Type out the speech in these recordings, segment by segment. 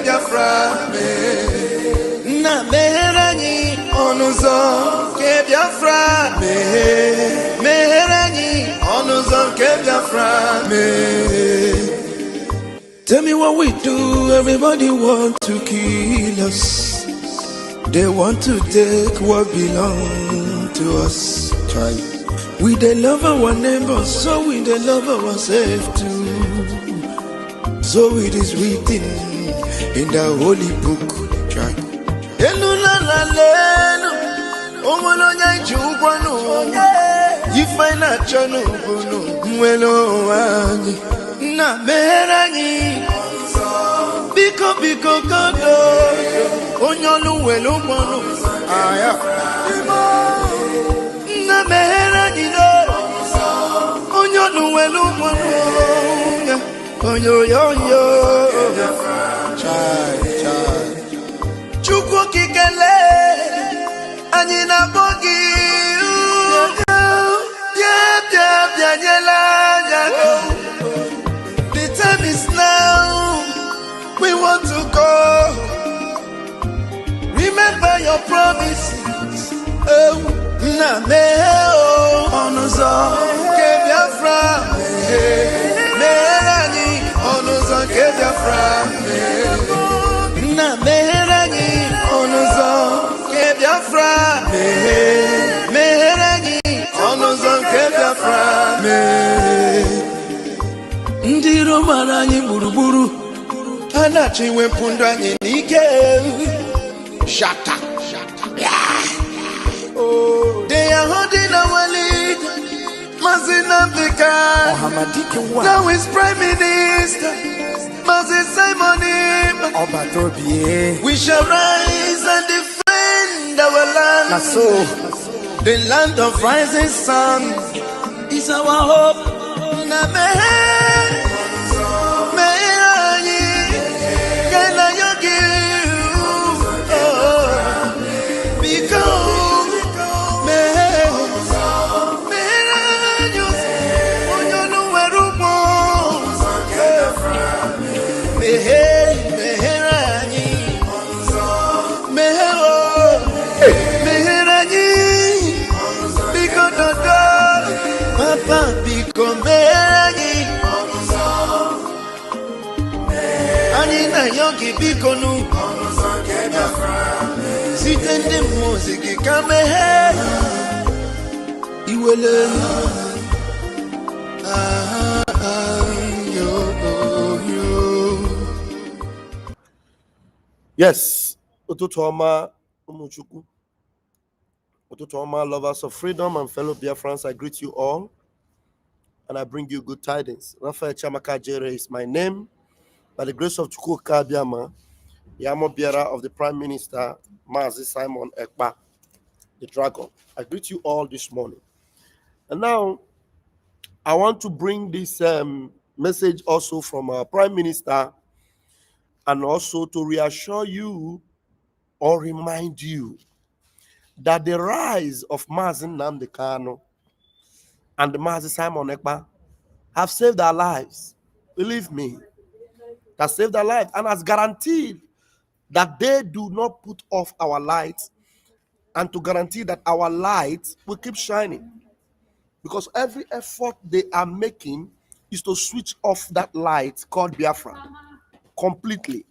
Biafra me. Na meherani onuzo ke Biafra me. Meherani onuzo ke Biafra me. Tell me what we do, everybody want to kill us. They want to take what belongs to us. Try. We they love our neighbors, so we they love ourselves too. So it is written in the holy book. Try. Na meherani biko biko kodo onyolu welo mono aya na meherani no onyolu welo mono onyo yo yo chai chukwu kikele ani na bogi bia nyela time is now. We want to go. Remember your promises. Oh, na me oh, onuzo ke Biafra me. Meherani onuzo ke Biafra me. Na meherani onuzo ke Biafra me. Meherani onuzo ke Biafra me. Ndiro marani buruburu anachi wepunda anyị n'ike. Shata oh, they are holding our lead. Nnamdi Kanu now is Prime Minister. Simon, we shall rise and defend our land. So the land of rising sun is our hope. Yogi bikonu sitende muziki kame iwele Yes, Otutoma Umuchuku, Otutoma, lovers of freedom and fellow Biafrans, I greet you all and I bring you good tidings. Raphael Chamaka Jere is my name. By the grace of Chukwu Kabiama, the armor bearer of the Prime Minister, Mazi Simon Ekpa, the dragon. I greet you all this morning. And now, I want to bring this message also from our Prime Minister and also to reassure you or remind you that the rise of Mazi Nnamdi Kanu and the Mazi Simon Ekpa have saved our lives. Believe me. That saved their life and has guaranteed that they do not put off our lights and to guarantee that our lights will keep shining. Because every effort they are making is to switch off that light called Biafra completely.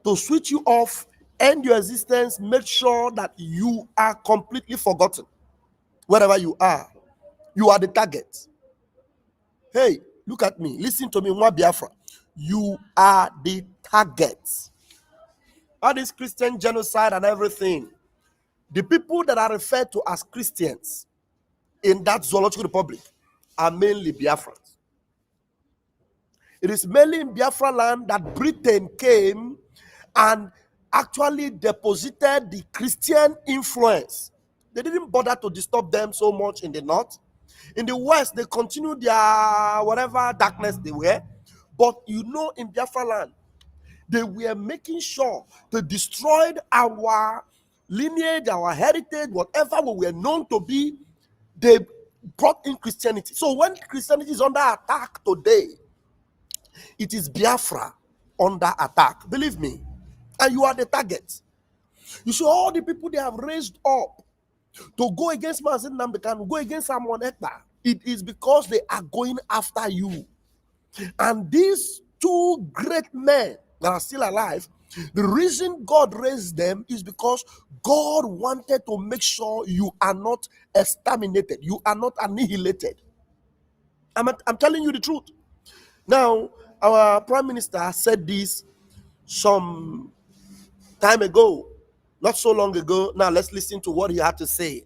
To switch you off, end your existence, make sure that you are completely forgotten. Wherever you are the target. Hey, look at me, listen to me, Nwa Biafra. You are the target. All this Christian genocide and everything, the people that are referred to as Christians in that zoological republic are mainly Biafrans. It is mainly in Biafra land that Britain came and actually deposited the Christian influence. They didn't bother to disturb them so much in the north. In the west, they continued their whatever darkness they were. But you know, in Biafra land, they were making sure to destroy our lineage, our heritage, whatever we were known to be. They brought in Christianity. So when Christianity is under attack today, it is Biafra under attack. Believe me. And you are the target. You see, all the people they have raised up to go against Nnamdi Kanu, go against someone Ekpa, it is because they are going after you. And these two great men that are still alive, the reason God raised them is because God wanted to make sure you are not exterminated, you are not annihilated. I'm telling you the truth. Now, our Prime Minister said this some time ago, not so long ago. Now, let's listen to what he had to say.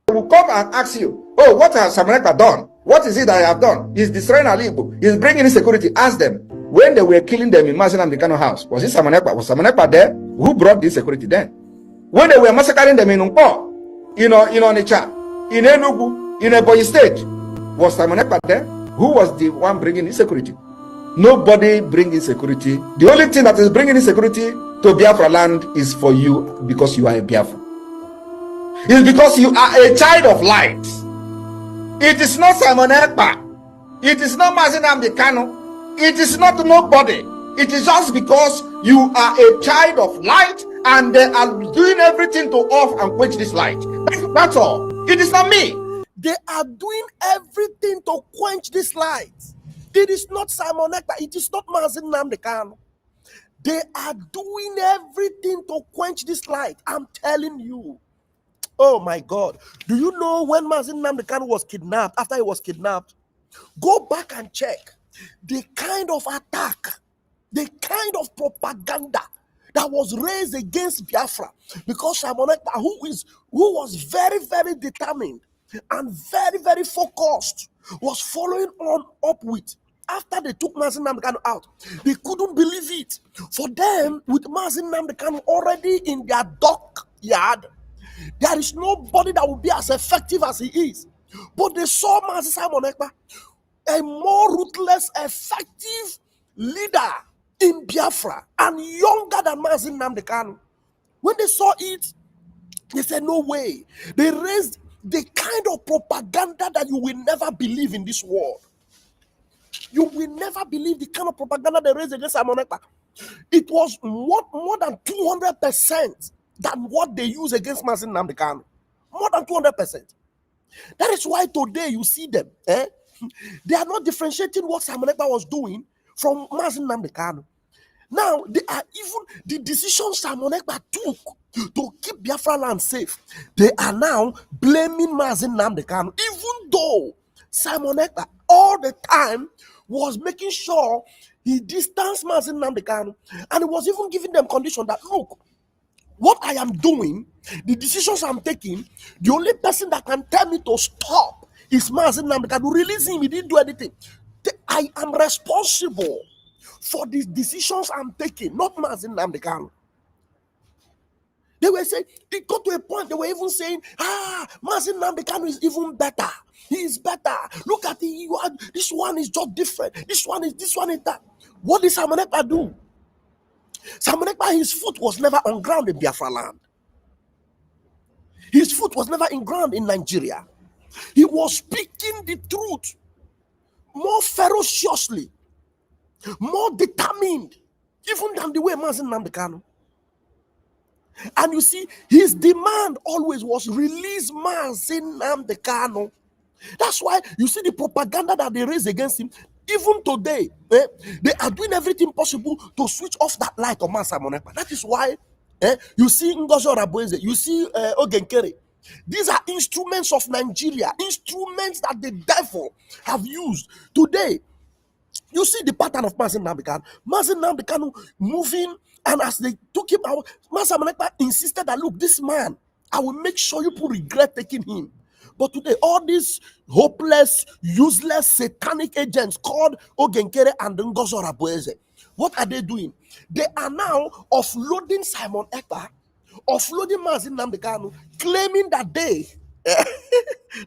They will come and ask you, oh, what has Samaneka done? What is it that I have done? He's destroying Alibo. He's bringing insecurity. Ask them. When they were killing them in Nnamdi Kanu house, was it Samaneka? Was Samaneka there? Who brought the insecurity then? When they were massacring them in Umpo, in Onitsha, in Enugu, in Ebonyi State, was Samaneka there? Who was the one bringing insecurity? Nobody brings insecurity. The only thing that is bringing insecurity to Biafra land is for you because you are a Biafra. It's because you are a child of light. It is not Simon Ekpa. It is not Nnamdi Kanu. It is not nobody. It is just because you are a child of light and they are doing everything to off and quench this light. That's all. It is not me. They are doing everything to quench this light. It is not Simon Ekpa. It is not Nnamdi Kanu. They are doing everything to quench this light. I'm telling you. Oh my God. Do you know when Nnamdi Kanu was kidnapped, after he was kidnapped? Go back and check the kind of attack, the kind of propaganda that was raised against Biafra. Because Simon Ekpa, who was very, very determined and very, very focused, was following on up with. After they took Nnamdi Kanu out, they couldn't believe it. For them, with Nnamdi Kanu already in their dockyard, there is nobody that will be as effective as he is. But they saw Simon Ekpa, a more ruthless, effective leader in Biafra and younger than Nnamdi Kanu. When they saw it, they said, no way. They raised the kind of propaganda that you will never believe in this world. You will never believe the kind of propaganda they raised against Simon Ekpa. It was more than 200% than what they use against Nnamdi Kanu. More than 200%. That is why today you see them. They are not differentiating what Simon Ekpa was doing from Nnamdi Kanu. Now, they are even the decisions Simon Ekpa took to keep Biafra land safe. They are now blaming Nnamdi Kanu, even though Simon Ekpa all the time was making sure he distanced Nnamdi Kanu, and he was even giving them condition that, look, what I am doing, the decisions I'm taking, the only person that can tell me to stop is Nnamdi Kanu. Release him, he didn't do anything. I am responsible for the decisions I'm taking, not Nnamdi Kanu. They were saying, it got to a point, they were even saying, Nnamdi Kanu is even better. He is better. Look at it, this one is just different. This one is that. What did Simon Ekpa do? Simon Ekpa, his foot was never on ground in Biafra land. His foot was never in ground in Nigeria. He was speaking the truth more ferociously, more determined, even than the way Nnamdi Kanu. And you see, his demand always was release Nnamdi Kanu. That's why you see the propaganda that they raise against him. Even today, they are doing everything possible to switch off that light of Simon Ekpa. That is why you see Ngozi Raboeze, you see Ogenkere. These are instruments of Nigeria, instruments that the devil have used. Today, you see the pattern of Nnamdi Kanu. Nnamdi Kanu moving, and as they took him out, Simon Ekpa insisted that, look, this man, I will make sure you will regret taking him. But today, all these hopeless, useless, satanic agents called Ogenkere and Ngozi Raboeze, what are they doing? They are now offloading Simon Ekpa, offloading Nnamdi Kanu, claiming that they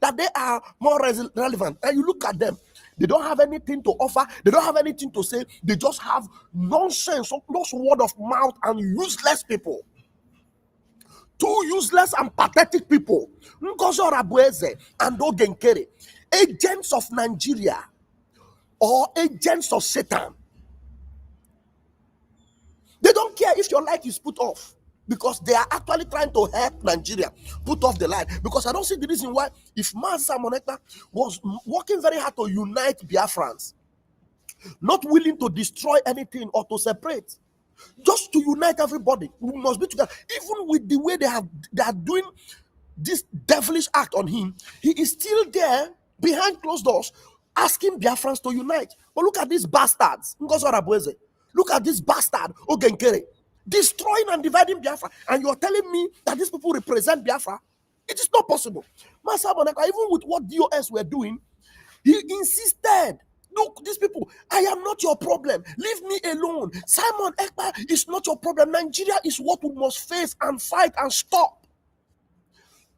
that they are more relevant. And you look at them, they don't have anything to offer, they don't have anything to say, they just have nonsense, those word of mouth and useless people. Two useless and pathetic people, Ngozi Raboeze and Ogenkere, agents of Nigeria or agents of Satan. They don't care if your light is put off, because they are actually trying to help Nigeria put off the light. Because I don't see the reason why, if Simon Ekpa was working very hard to unite Biafrans, not willing to destroy anything or to separate, just to unite everybody, we must be together. Even with the way they are doing this devilish act on him, he is still there behind closed doors asking Biafrans to unite. But look at these bastards. Look at this bastard Ogenkere destroying and dividing Biafra, and you're telling me that these people represent Biafra? It is not possible. Master Boneka, even with what DOS were doing, he insisted, look, these people, I am not your problem. Leave me alone. Simon Ekpa is not your problem. Nigeria is what we must face and fight and stop.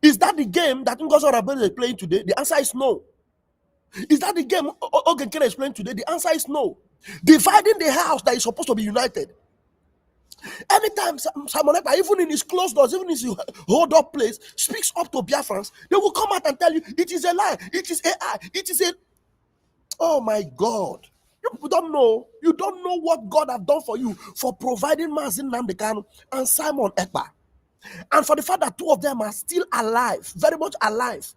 Is that the game that Ngozi Orebeze is playing today? The answer is no. Is that the game Ogenkere is playing today? The answer is no. Dividing the house that is supposed to be united. Anytime Simon Ekpa, even in his closed doors, even in his hold up place, speaks up to Biafrans, they will come out and tell you it is a lie, it is AI, it is a... Oh my God. You people don't know. You don't know what God have done for you for providing Nnamdi Kanu and Simon Ekpa. And for the fact that two of them are still alive, very much alive.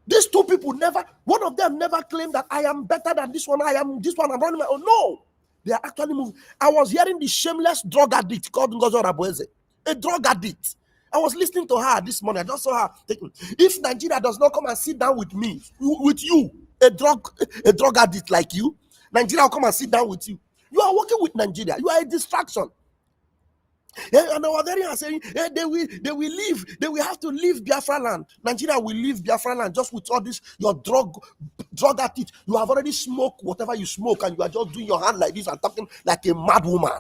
These two people never, one of them never claimed that I am better than this one, I am this one, I'm running my own. No. They are actually moving. I was hearing the shameless drug addict called Ngozi Orebeze, a drug addict. I was listening to her this morning. I just saw her taking. If Nigeria does not come and sit down with me, with you, a drug addict like you, Nigeria will come and sit down with you. You are working with Nigeria. You are a distraction. And our very are saying they will leave. They will have to leave Biafra land. Nigeria will leave Biafra land just with all this your drug addict. You have already smoked whatever you smoke, and you are just doing your hand like this and talking like a mad woman.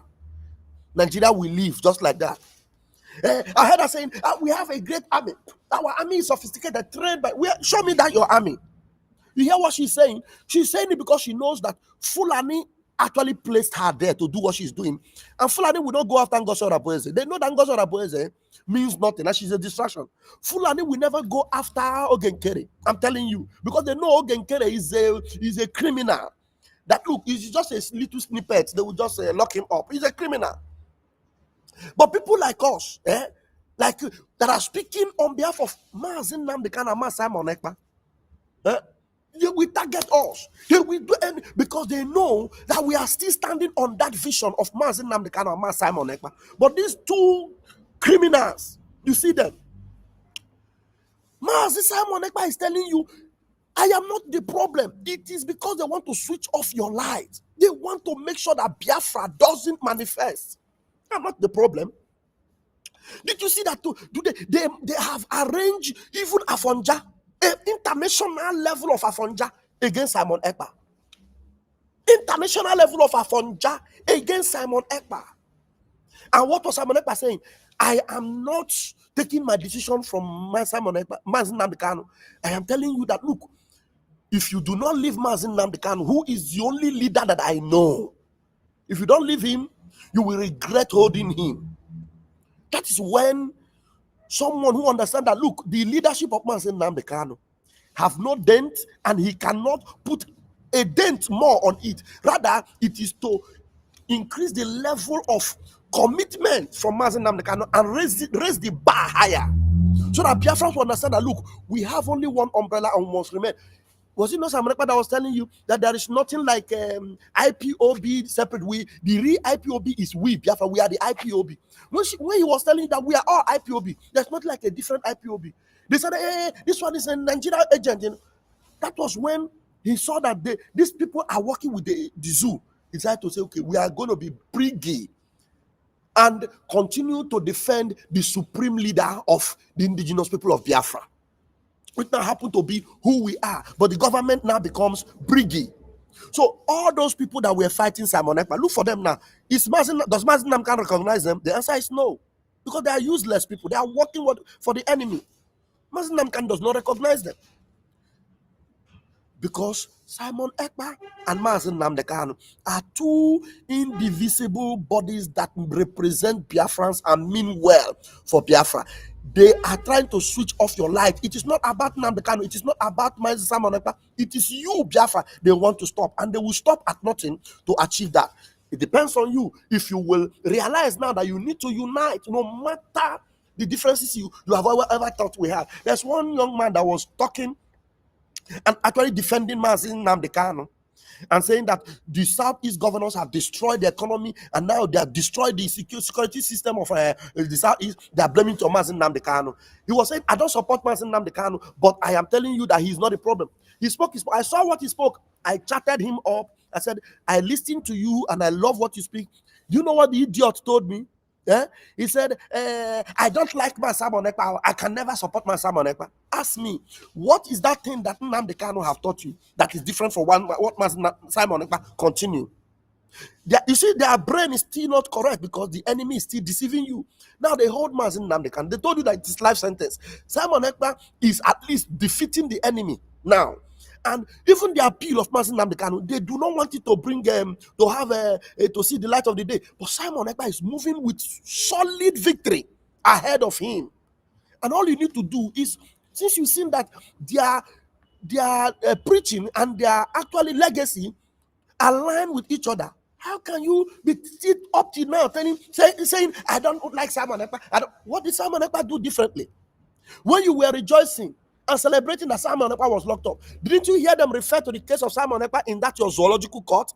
Nigeria will leave just like that. I heard her saying we have a great army. Our army is sophisticated, trained by. Show me that your army. You hear what she's saying? She's saying it because she knows that Fulani actually placed her there to do what she's doing. And Fulani will not go after Ngozi Orebeze. They know that Ngozi Orebeze means nothing, and she's a distraction. Fulani will never go after Ogenkere. I'm telling you. Because they know Ogenkere is a criminal. That, look, it's just a little snippet. They will just lock him up. He's a criminal. But people like us, like that are speaking on behalf of Nnamdi Kanu and Simon Ekpa, they will target us. They will do because they know that we are still standing on that vision of Nnamdi Kanu and Simon Ekpa. But these two criminals, you see them. Simon Ekpa is telling you, I am not the problem. It is because they want to switch off your light. They want to make sure that Biafra doesn't manifest. I'm not the problem. Did you see that too? They have arranged even Afonja, an international level of Afonja against Simon Ekpa. International level of Afonja against Simon Ekpa. And what was Simon Ekpa saying? I am not taking my decision from Simon Ekpa, Nnamdi Kanu. I am telling you that, look, if you do not leave Nnamdi Kanu, who is the only leader that I know, if you don't leave him, you will regret holding him. That is when someone who understands that, look, the leadership of Nnamdi Kanu have no dent, and he cannot put a dent more on it. Rather, it is to increase the level of commitment from Nnamdi Kanu and raise the bar higher. So that Biafrans will understand that, look, we have only one umbrella and we must remain. Was it not Simon Ekpa that was telling you that there is nothing like IPOB separate? The real IPOB is we, Biafra. We are the IPOB. When he was telling you that we are all IPOB, there's not like a different IPOB. They said, hey, this one is a Nigerian agent. You know? That was when he saw that these people are working with the zoo. He decided to say, okay, we are going to be brigade and continue to defend the supreme leader of the indigenous people of Biafra. It now happen to be who we are, but the government now becomes brigade. So all those people that were fighting Simon Ekpa, look for them now. Does Nnamdi Kanu recognize them? The answer is no, because they are useless people. They are working for the enemy. Nnamdi Kanu does not recognize them, because Simon Ekpa and Nnamdi Kanu are two indivisible bodies that represent Biafrans and mean well for Biafra. They are trying to switch off your light. It is not about Nnamdi Kanu. It is not about Simon Ekpa. It is you, Biafra, they want to stop. And they will stop at nothing to achieve that. It depends on you if you will realize now that you need to unite, no matter the differences you have ever thought we had. There's one young man that was talking and actually defending Nnamdi Kanu and saying that the Southeast governors have destroyed the economy and now they have destroyed the security system of the Southeast. They are blaming to Nnamdi Kanu. He was saying, I don't support Nnamdi Kanu, but I am telling you that he's not a problem. He spoke. I saw what he spoke. I chatted him up. I said, I listened to you and I love what you speak. Do you know what the idiot told me? Yeah? He said, I don't like my Simon Ekpa. I can never support my Simon Ekpa. Ask me, what is that thing that Nnamdi Kanu have taught you that is different from what Simon Ekpa? Continue. You see, their brain is still not correct because the enemy is still deceiving you. Now they hold Nnamdi Kanu. They told you that it's life sentence. Simon Ekpa is at least defeating the enemy now. And even the appeal of Nnamdi Kanu, they do not want it to bring to have to see the light of the day. But Simon Ekpa is moving with solid victory ahead of him. And all you need to do is, since you've seen that their preaching and their actually legacy align with each other, how can you be up till now saying I don't like Simon Ekpa? What did Simon Ekpa do differently? When you were rejoicing and celebrating that Simon Ekpa was locked up, didn't you hear them refer to the case of Simon Ekpa in that your zoological court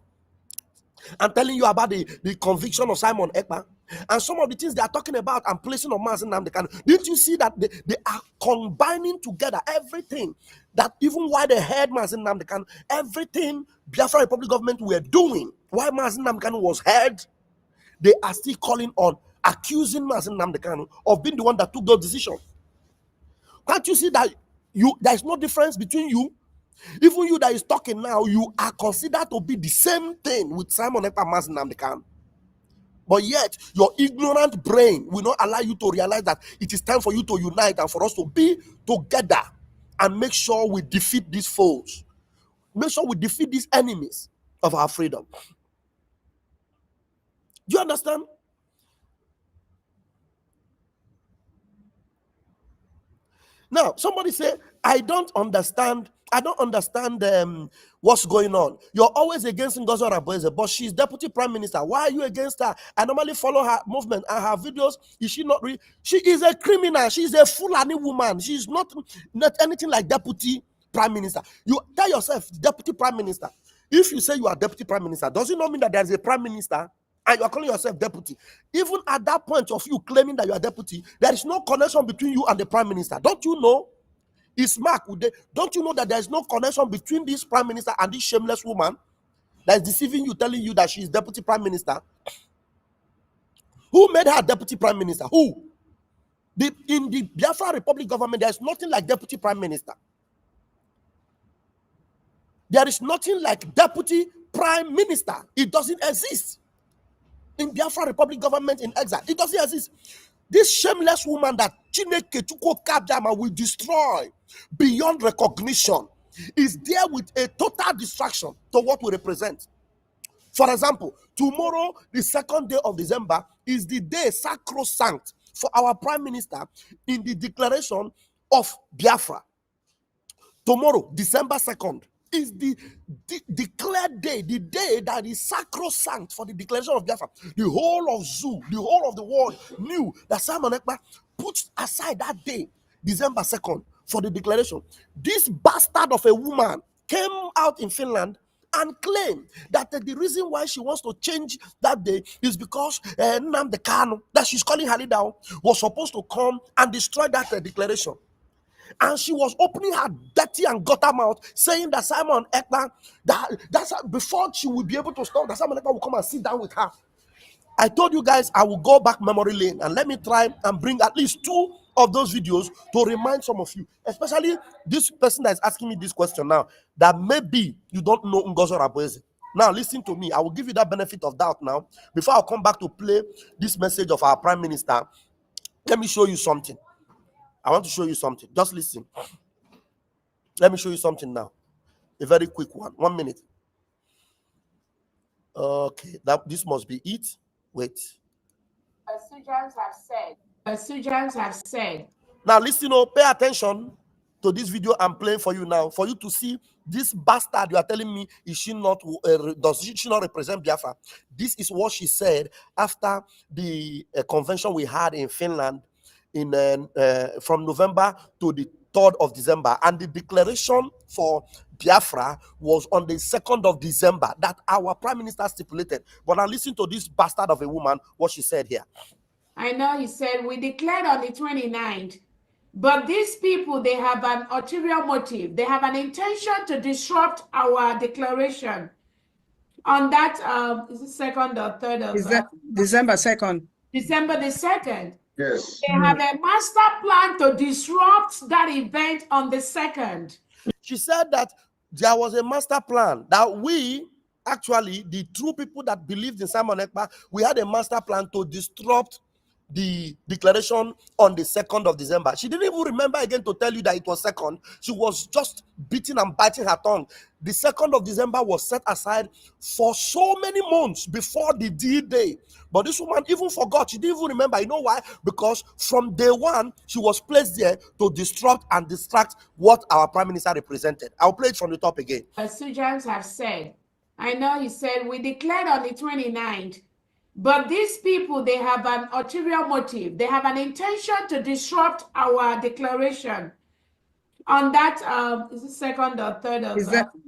and telling you about the conviction of Simon Ekpa and some of the things they are talking about and placing on Nnamdi Kanu? Didn't you see that they are combining together everything that even while they heard Nnamdi Kanu, everything Biafra Republic government were doing while Nnamdi Kanu was heard, they are still calling on accusing Nnamdi Kanu of being the one that took those decisions. Can't you see that there is no difference between you? Even you that is talking now, you are considered to be the same thing with Simon Ekpa and Nnamdi Kanu. But yet, your ignorant brain will not allow you to realize that it is time for you to unite and for us to be together and make sure we defeat these foes. Make sure we defeat these enemies of our freedom. Do you understand? Now, somebody say, I don't understand what's going on. You're always against Ngozi Okonjo-Iweala, but she's deputy prime minister. Why are you against her? I normally follow her movement and her videos. Is she not she is a criminal. She's a Fulani woman. She's not anything like deputy prime minister. You tell yourself, deputy prime minister. If you say you are deputy prime minister, does it not mean that there's a prime minister and you are calling yourself deputy? Even at that point of you claiming that you are deputy, there is no connection between you and the prime minister. Don't you know? It's Mark. Don't you know that there is no connection between this prime minister and this shameless woman that is deceiving you, telling you that she is deputy prime minister? Who made her deputy prime minister? Who? In the Biafra Republic government, there is nothing like deputy prime minister. There is nothing like deputy prime minister. It doesn't exist. In Biafra Republic government in exile, it doesn't exist. This shameless woman that Chineke Chukwu Kabjama will destroy beyond recognition is there with a total distraction to what we represent. For example, tomorrow, the 2nd day of December, is the day sacrosanct for our prime minister in the declaration of Biafra. Tomorrow, December 2nd, is the declared day, the day that is sacrosanct for the declaration of Biafra. The whole of Zoo, the whole of the world knew that Simon Ekpa put aside that day, December 2nd, for the declaration. This bastard of a woman came out in Finland and claimed that the reason why she wants to change that day is because Nnamdi Kanu, that she's calling her leader, was supposed to come and destroy that declaration. And she was opening her dirty and gutter mouth, saying that Simon Ekpa, that's before she will be able to stop, that Simon Ekpa will come and sit down with her. I told you guys I will go back memory lane and let me try and bring at least 2 of those videos to remind some of you, especially this person that is asking me this question now, that maybe you don't know Ngozi Okonjo-Iweala. Now listen to me. I will give you that benefit of doubt now. Before I come back to play this message of our prime minister, let me show you something. I want to show you something. Just listen. Let me show you something now. A very quick one. 1 minute. Okay, this must be it. Wait. Sujans have said. Now listen, pay attention. to this video I'm playing for you now, for you to see this bastard you are telling me, is she not, does she not represent Biafra? This is what she said after the convention we had in Finland in from November to the 3rd of December, and the declaration for Biafra was on the 2nd of December that our prime minister stipulated. But now listen to this bastard of a woman, what she said here. I know he said, we declared on the 29th, but these people, they have an ulterior motive. They have an intention to disrupt our declaration on that, is it 2nd or 3rd of December 2nd? December the 2nd. Yes. They have a master plan to disrupt that event on the 2nd. She said that there was a master plan, that we, actually, the true people that believed in Simon Ekpa, we had a master plan to disrupt the declaration on the 2nd of December. She didn't even remember again to tell you that it was 2nd. She was just beating and biting her tongue. The 2nd of December was set aside for so many months before the D-Day. But this woman even forgot. She didn't even remember. You know why? Because from day one, she was placed there to disrupt and distract what our prime minister represented. I'll play it from the top again. As Sujans have said, I know he said, we declared on the 29th, but these people, they have an ulterior motive. They have an intention to disrupt our declaration on that, is it 2nd or 3rd of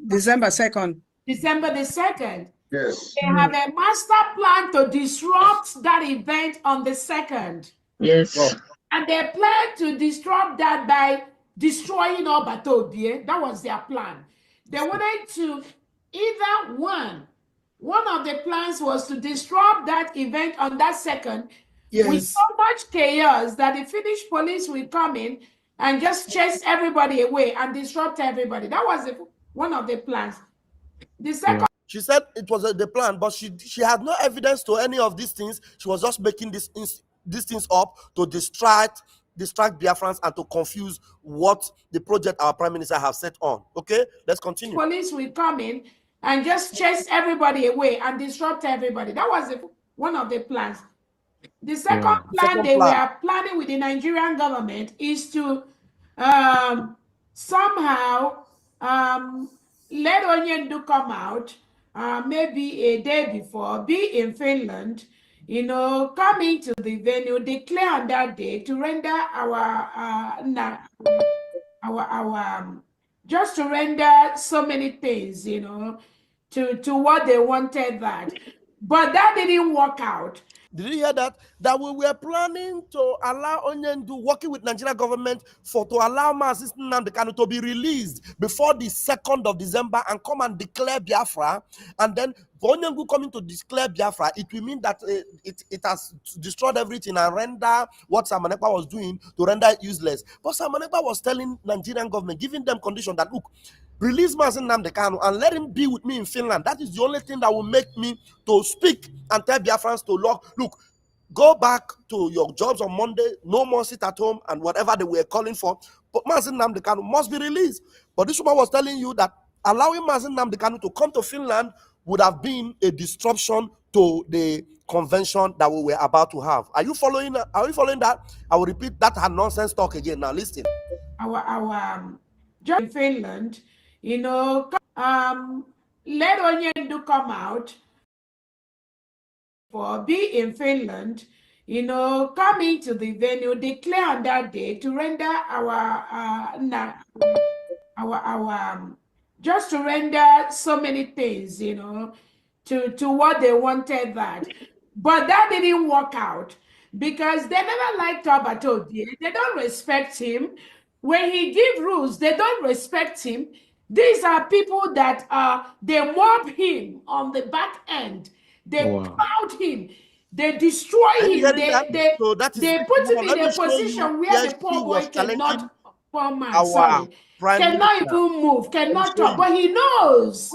December 2nd? December the 2nd. Yes. They have a master plan to disrupt that event on the 2nd. Yes. Oh. And they plan to disrupt that by destroying Obatobie. That was their plan. They wanted to either one of the plans was to disrupt that event on that 2nd with so much chaos that the Finnish police will come in and just chase everybody away and disrupt everybody. That was one of the plans. The second. She said it was the plan, but she had no evidence to any of these things. She was just making these things up to distract Biafrans and to confuse what the project our prime minister have set on. Okay, let's continue. Police will come in and just chase everybody away and disrupt everybody. That was one of the plans. The second plan they were planning with the Nigerian government is to somehow let Onyendu come out maybe a day before, be in Finland, come into the venue, declare on that day to render just to render so many things, to what they wanted that. But that didn't work out. Did you hear that? That we were planning to allow Onyendu, working with Nigerian government, to allow Nnamdi Kanu to be released before the 2nd of December and come and declare Biafra. And then for Onyendu coming to declare Biafra, it will mean that it has destroyed everything and render what Simon Ekpa was doing to render it useless. But Simon Ekpa was telling Nigerian government, giving them condition that, look, release Nnamdi Kanu and let him be with me in Finland. That is the only thing that will make me to speak and tell Biafrans to look, go back to your jobs on Monday, no more sit at home and whatever they were calling for. But Nnamdi Kanu must be released. But this woman was telling you that allowing Nnamdi Kanu to come to Finland would have been a disruption to the convention that we were about to have. Are you following that? I will repeat that nonsense talk again. Now listen. Our job in Finland, let Onyendu come out for be in Finland, come into the venue, declare on that day to render just to render so many things, to what they wanted that. But that didn't work out because they never liked Obatobie. They don't respect him. When he gives rules, they don't respect him. These are people that they mob him on the back end. They crowd him. They destroy him. They put him in a position where the poor boy cannot, cannot even move, cannot talk. But he knows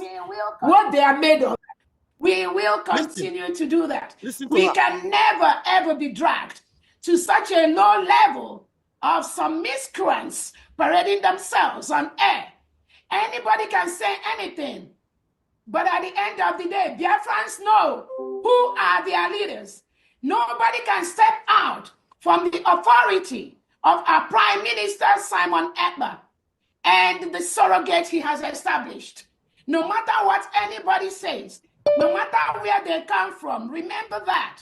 what they are made of. We will continue to do that. We can never, ever be dragged to such a low level of some miscreants parading themselves on air. Anybody can say anything. But at the end of the day, Biafrans know who are their leaders. Nobody can step out from the authority of our Prime Minister, Simon Ekpa. and the surrogate he has established. No matter what anybody says, no matter where they come from, remember that.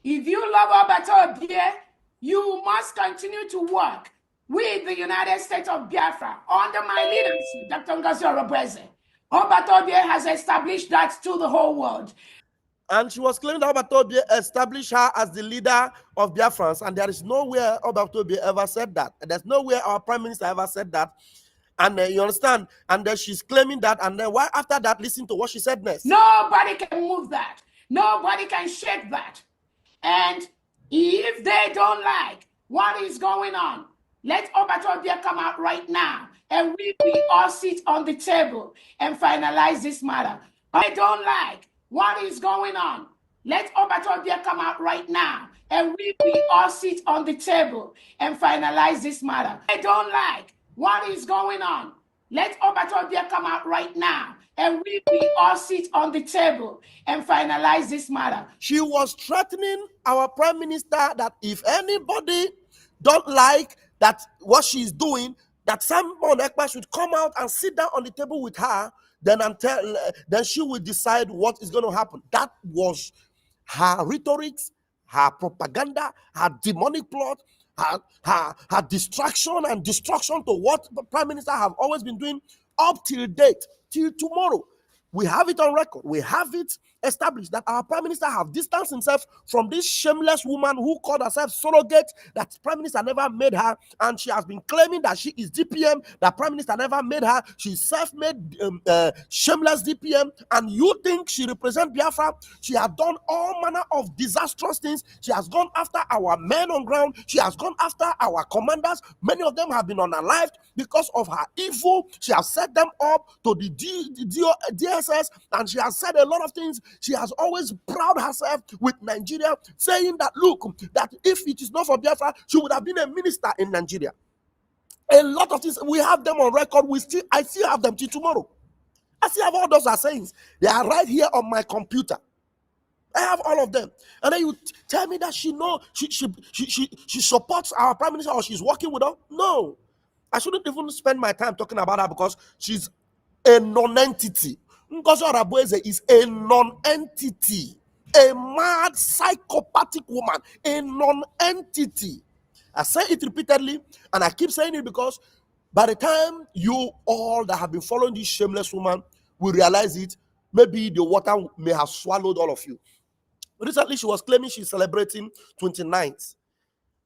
If you love Obatobie, you must continue to work with the United States of Biafra under my leadership, Dr. Ngozi Orobeze. Obatobie has established that to the whole world. And she was claiming that Obatobie established her as the leader of Biafrans, and there is nowhere Obatobie ever said that. There's nowhere our prime minister ever said that. And you understand? And then she's claiming that, and then why after that, listen to what she said next. Nobody can move that. Nobody can shake that. And if they don't like what is going on, let Obatobie come out right now, and we all sit on the table and finalize this matter. I don't like what is going on. Let Obatobie come out right now, and we all sit on the table and finalize this matter. I don't like what is going on. Let Obatobie come out right now, and we all sit on the table and finalize this matter. She was threatening our prime minister that if anybody don't like that what she's doing, that someone Ekpa should come out and sit down on the table with her, then she will decide what is going to happen. That was her rhetorics, her propaganda, her demonic plot, her distraction and destruction to what the prime minister have always been doing up till date, till tomorrow. We have it on record. We have it established that our prime minister have distanced himself from this shameless woman who called herself surrogate, that prime minister never made her, and she has been claiming that she is DPM, that prime minister never made her. She's self-made shameless DPM, and you think she represents Biafra? She has done all manner of disastrous things. She has gone after our men on ground. She has gone after our commanders. Many of them have been unalived because of her evil. She has set them up to the DSS, and she has said a lot of things. She has always proud herself with Nigeria, saying that, look, that if it is not for Biafra, she would have been a minister in Nigeria. A lot of things, we have them on record. I still have them till tomorrow. I still have all those sayings. They are right here on my computer. I have all of them. And then you tell me that she supports our prime minister or she's working with her? No. I shouldn't even spend my time talking about her because she's a non-entity. Ngozi Orobeze is a non-entity, a mad psychopathic woman, a non-entity. I say it repeatedly, and I keep saying it because by the time you all that have been following this shameless woman will realize it, maybe the water may have swallowed all of you. Recently, she was claiming she's celebrating 29th.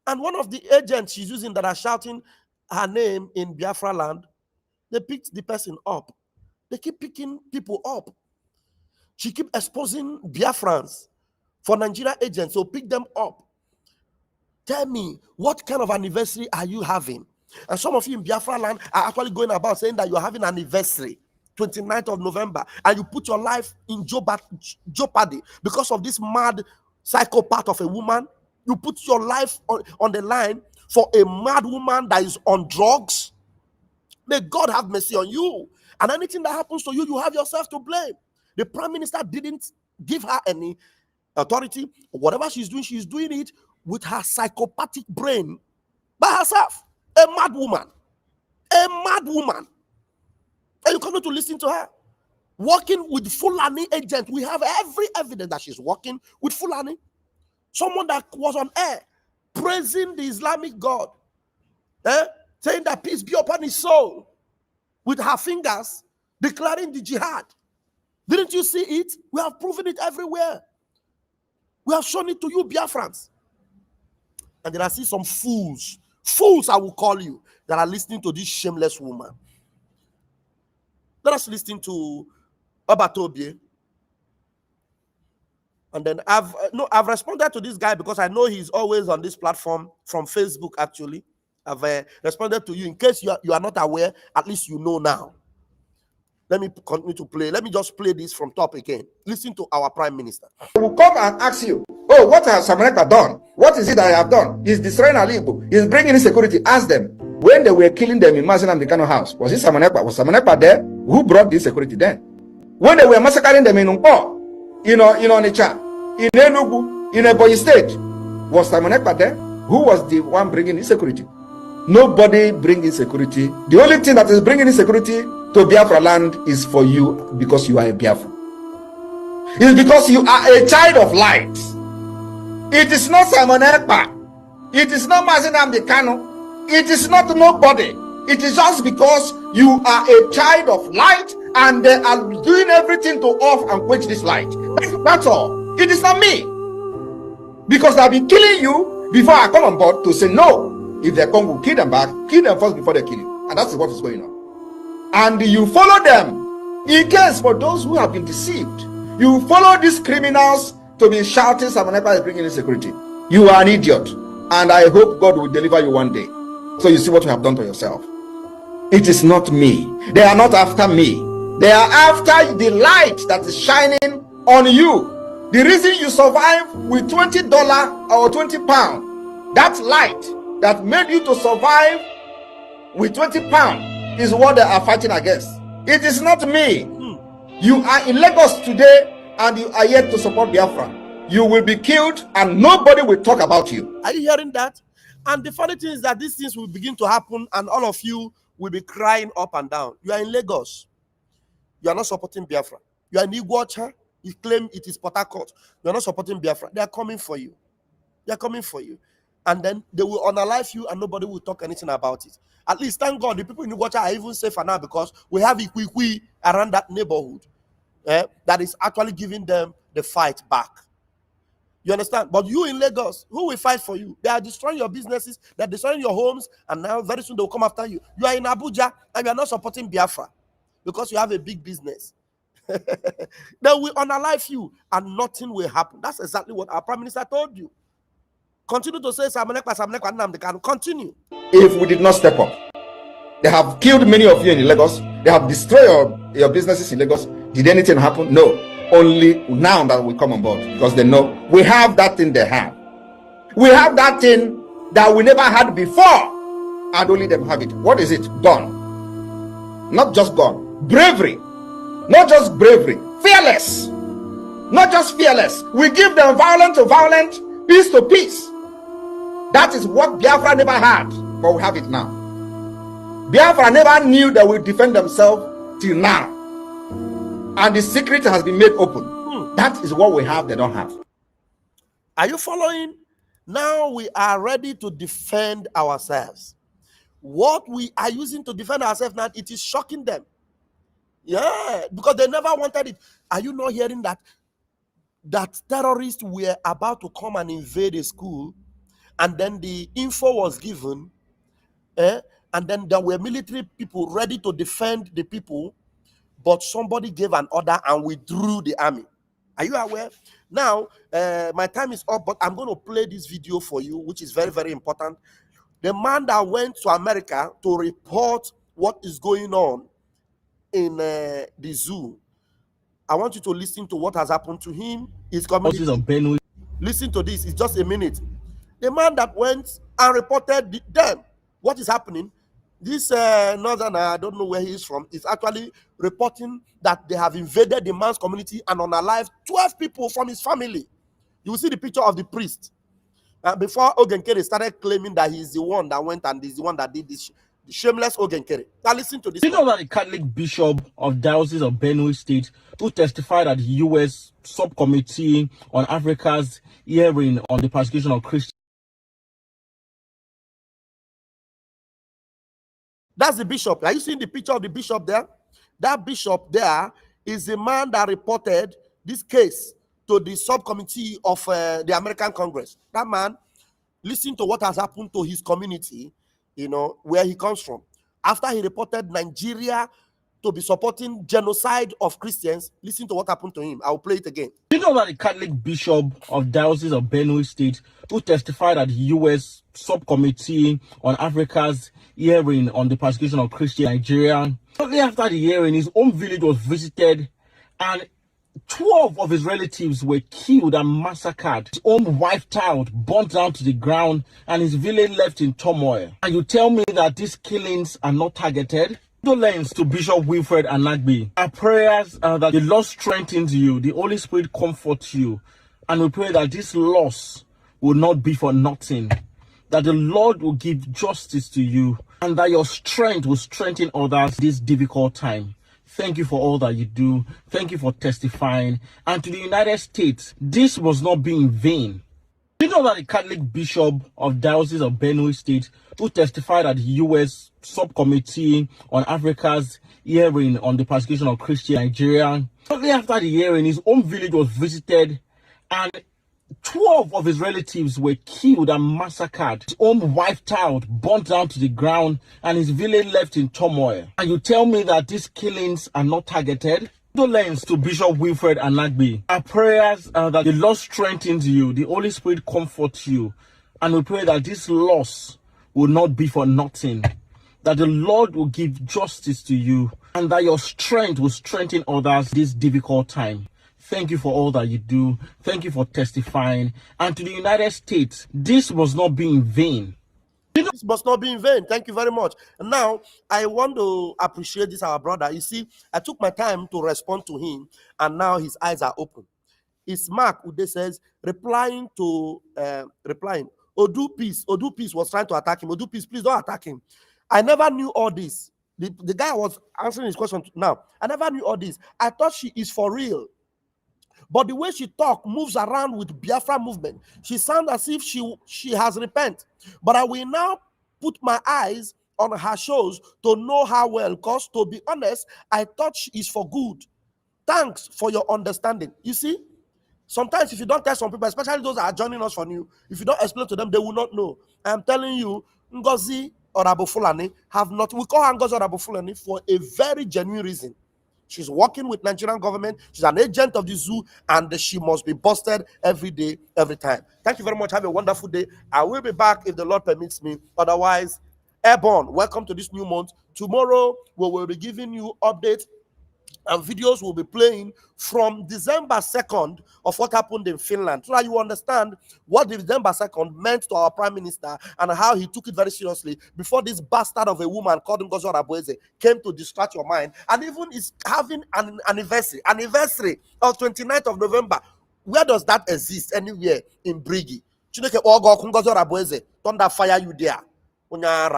And one of the agents she's using that are shouting her name in Biafra land, they picked the person up. They keep picking people up. She keep exposing Biafrans for Nigeria agents, so pick them up. Tell me, what kind of anniversary are you having? And some of you in Biafra land are actually going about saying that you're having an anniversary, 29th of November, and you put your life in jeopardy because of this mad psychopath of a woman. You put your life on the line for a mad woman that is on drugs. May God have mercy on you. And anything that happens to you, you have yourself to blame. The prime minister didn't give her any authority. Whatever she's doing it with her psychopathic brain by herself. A mad woman. A mad woman. And you come to listen to her. Working with Fulani agent. We have every evidence that she's working with Fulani. Someone that was on air praising the Islamic God. Saying that peace be upon his soul. With her fingers, declaring the jihad. Didn't you see it? We have proven it everywhere. We have shown it to you, Biafrans. And then I see some fools I will call you, that are listening to this shameless woman. Let us listen to Obatobie. And then I've responded to this guy because I know he's always on this platform from Facebook, actually. I've responded to you. In case you are not aware, at least you know now. Let me continue to play. Let me just play this from top again. Listen to our prime minister. They will come and ask you, oh, what has Samaneka done? What is it that I have done? He's destroying Alibu. He's bringing insecurity. Ask them. When they were killing them in Nnamdi Kanu house, was it Samaneka? Was Samaneka there? Who brought the insecurity then? When they were massacring them in Nkpo, in Onitsha, in Enugu, in Ebonyi State, was Samaneka there? Who was the one bringing insecurity? Nobody bring insecurity. The only thing that is bringing insecurity to Biafra land is for you because you are a Biafra. It's because you are a child of light. It is not Simon Ekpa. It is not Nnamdi Kanu. It is not nobody. It is just because you are a child of light and they are doing everything to off and quench this light. That's all. It is not me. Because I'll be killing you before I come on board to say no. If they come, we'll kill them back. Kill them first before they kill you. And that's what is going on. And you follow them. In case for those who have been deceived, you follow these criminals to be shouting Simon Ekpa is bringing insecurity. You are an idiot. And I hope God will deliver you one day. So you see what you have done to yourself. It is not me. They are not after me. They are after the light that is shining on you. The reason you survive with $20 or 20 pounds, that light that made you to survive with 20 pounds is what they are fighting against. It is not me. You are in Lagos today and you are yet to support Biafra. You will be killed and nobody will talk about you. Are you hearing that? And the funny thing is that these things will begin to happen and all of you will be crying up and down. You are in Lagos. You are not supporting Biafra. You are in Iguacha. You claim it is Port Harcourt. You are not supporting Biafra. They are coming for you. They are coming for you. And then they will unalive you and nobody will talk anything about it. At least, thank God, the people in Iguacha are even safer now because we have Ikwikwi around that neighborhood that is actually giving them the fight back. You understand? But you in Lagos, who will fight for you? They are destroying your businesses, they are destroying your homes, and now very soon they will come after you. You are in Abuja and you are not supporting Biafra because you have a big business. They will unalive you and nothing will happen. That's exactly what our Prime Minister told you. Continue to say Simon Ekpa, Nnamdi Kanu. Continue. If we did not step up, they have killed many of you in Lagos. They have destroyed your businesses in Lagos. Did anything happen? No. Only now that we come on board because they know we have that thing they have. We have that thing that we never had before and only them have it. What is it? Gun. Not just gun. Bravery. Not just bravery. Fearless. Not just fearless. We give them violent to violent, peace to peace. That is what Biafra never had, but we have it now. Biafra never knew that we defend themselves till now. And the secret has been made open. That is what we have, they don't have. Are you following? Now we are ready to defend ourselves. What we are using to defend ourselves now, it is shocking them. Yeah, because they never wanted it. Are you not hearing that? That terrorists were about to come and invade a school, and then the info was given, and then there were military people ready to defend the people, but somebody gave an order and withdrew the army. Are you aware? Now, my time is up, but I'm going to play this video for you, which is very, very important. The man that went to America to report what is going on in the zoo. I want you to listen to what has happened to him. His community. Listen to this. It's just a minute. The man that went and reported them what is happening. This northerner, I don't know where he is from, is actually reporting that they have invaded the man's community and unalived 12 people from his family. You will see the picture of the priest. Before Ogenkere started claiming that he's the one that went and he's the one that did this, the shameless Ogenkere. Now listen to this. You know that the Catholic Bishop of Diocese of Benue State, who testified at the U.S. Subcommittee on Africa's hearing on the persecution of Christians. That's the bishop. Are you seeing the picture of the bishop there? That bishop there is the man that reported this case to the subcommittee of the American Congress. That man, listen to what has happened to his community, you know, where he comes from. After he reported Nigeria to be supporting genocide of Christians, listen to what happened to him. I'll play it again. You know that the Catholic Bishop of Diocese of Benue State, who testified at the U.S. Subcommittee on Africa's hearing on the persecution of Christians in Nigeria, shortly after the hearing, his own village was visited and 12 of his relatives were killed and massacred. His own wife, child, burnt down to the ground, and his village left in turmoil. And you tell me that these killings are not targeted? Condolence to Bishop Wilfred Anagbi. Our prayers are that the Lord strengthens you, the Holy Spirit comforts you, and we pray that this loss will not be for nothing. that the Lord will give justice to you, and that your strength will strengthen others this difficult time. Thank you for all that you do. Thank you for testifying. And to the United States, this must not be in vain. You know that the Catholic Bishop of Diocese of Benue State, who testified at the U.S. Subcommittee on Africa's hearing on the persecution of Christians in Nigeria, shortly after the hearing, his own village was visited, and 12 of his relatives were killed and massacred. His own wiped out, burnt down to the ground, and his village left in turmoil. And you tell me that these killings are not targeted? Condolence to Bishop Wilfred Anagbe. Our prayers are that the Lord strengthens you, the Holy Spirit comforts you, and we pray that this loss will not be for nothing, that the Lord will give justice to you, and that your strength will strengthen others this difficult time. Thank you for all that you do. Thank you for testifying. And to the United States, this must not be in vain. This must not be in vain. Thank you very much. And now, I want to appreciate this, our brother. You see, I took my time to respond to him, and now his eyes are open. It's Mark Ude says, replying. Odu Peace was trying to attack him. Odu Peace, please don't attack him. I never knew all this. The guy was answering his question now. I never knew all this. I thought she is for real. But the way she talk moves around with Biafra movement. She sounds as if she has repented. But I will now put my eyes on her shows to know her well. Because to be honest, I thought she is for good. Thanks for your understanding. You see, sometimes if you don't tell some people, especially those that are joining us for new, if you don't explain to them, they will not know. I'm telling you, Ngozi Orabofulani have not, we call her Ngozi Orabofulani for a very genuine reason. She's working with Nigerian government. She's an agent of the zoo, and she must be busted every day, every time. Thank you very much. Have a wonderful day. I will be back if the Lord permits me. Otherwise, Airborne, welcome to this new month. Tomorrow, we will be giving you updates and videos will be playing from December 2nd of what happened in Finland, so that you understand what December 2nd meant to our Prime Minister and how he took it very seriously before this bastard of a woman called Ngozi Orabofulani came to distract your mind, and even is having an anniversary of 29th of November. Where does that exist anywhere in Brigi? Chineke Ogo Ngozi Orabofulani, thunder fire you there.